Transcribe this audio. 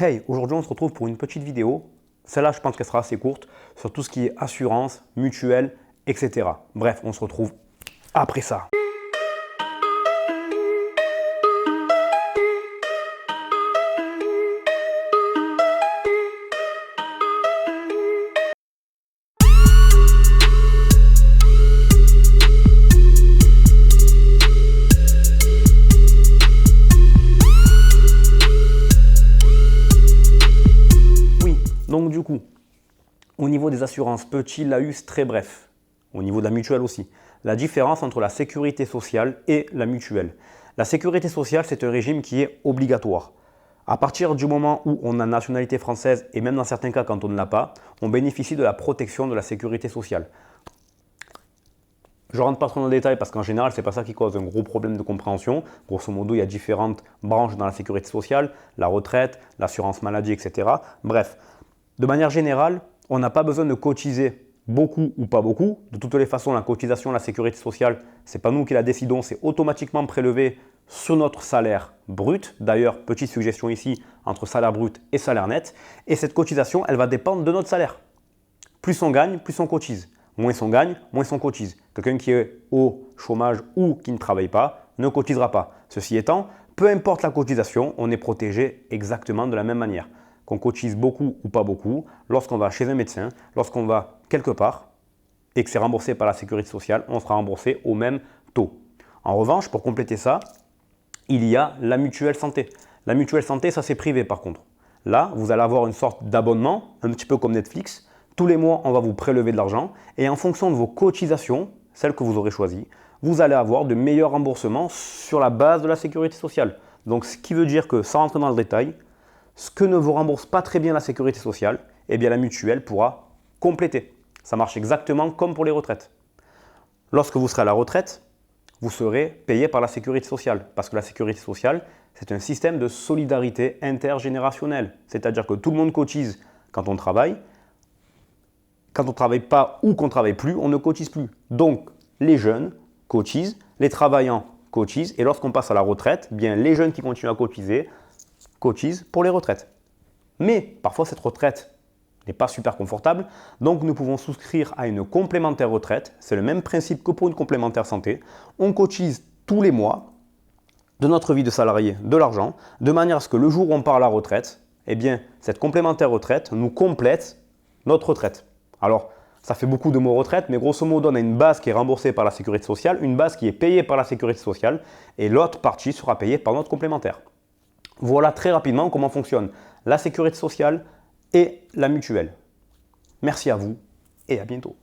Hey, aujourd'hui on se retrouve pour une petite vidéo. Celle-là, je pense qu'elle sera assez courte sur tout ce qui est assurance, mutuelle, etc. Bref, on se retrouve après ça. Donc du coup, au niveau des assurances, petit laïus très bref, au niveau de la mutuelle aussi, la différence entre la sécurité sociale et la mutuelle. La sécurité sociale, c'est un régime qui est obligatoire. À partir du moment où on a nationalité française, et même dans certains cas quand on ne l'a pas, on bénéficie de la protection de la sécurité sociale. Je ne rentre pas trop dans le détail parce qu'en général, ce n'est pas ça qui cause un gros problème de compréhension. Grosso modo, il y a différentes branches dans la sécurité sociale, la retraite, l'assurance maladie, etc. Bref, de manière générale, on n'a pas besoin de cotiser beaucoup ou pas beaucoup. De toutes les façons, la cotisation à la sécurité sociale, ce n'est pas nous qui la décidons, c'est automatiquement prélevé sur notre salaire brut. D'ailleurs, petite suggestion ici, entre salaire brut et salaire net. Et cette cotisation, elle va dépendre de notre salaire. Plus on gagne, plus on cotise. Moins on gagne, moins on cotise. Quelqu'un qui est au chômage ou qui ne travaille pas ne cotisera pas. Ceci étant, peu importe la cotisation, on est protégé exactement de la même manière. Qu'on cotise beaucoup ou pas beaucoup, lorsqu'on va chez un médecin, lorsqu'on va quelque part et que c'est remboursé par la sécurité sociale, on sera remboursé au même taux. En revanche, pour compléter ça, il y a la mutuelle santé. La mutuelle santé, ça c'est privé par contre. Là, vous allez avoir une sorte d'abonnement, un petit peu comme Netflix. Tous les mois, on va vous prélever de l'argent et en fonction de vos cotisations, celles que vous aurez choisies, vous allez avoir de meilleurs remboursements sur la base de la sécurité sociale. Donc, ce qui veut dire que, sans rentrer dans le détail, ce que ne vous rembourse pas très bien la sécurité sociale, eh bien la mutuelle pourra compléter. Ça marche exactement comme pour les retraites. Lorsque vous serez à la retraite, vous serez payé par la sécurité sociale. Parce que la sécurité sociale, c'est un système de solidarité intergénérationnelle. C'est-à-dire que tout le monde cotise quand on travaille. Quand on ne travaille pas ou qu'on ne travaille plus, on ne cotise plus. Donc, les jeunes cotisent, les travaillants cotisent. Et lorsqu'on passe à la retraite, eh bien, les jeunes qui continuent à cotiser cotisent pour les retraites. Mais parfois, cette retraite n'est pas super confortable. Donc, nous pouvons souscrire à une complémentaire retraite. C'est le même principe que pour une complémentaire santé. On cotise tous les mois de notre vie de salarié de l'argent, de manière à ce que le jour où on part à la retraite, eh bien, cette complémentaire retraite nous complète notre retraite. Alors, ça fait beaucoup de mots retraite, mais grosso modo, on a une base qui est remboursée par la sécurité sociale, une base qui est payée par la sécurité sociale et l'autre partie sera payée par notre complémentaire. Voilà très rapidement comment fonctionne la sécurité sociale et la mutuelle. Merci à vous et à bientôt.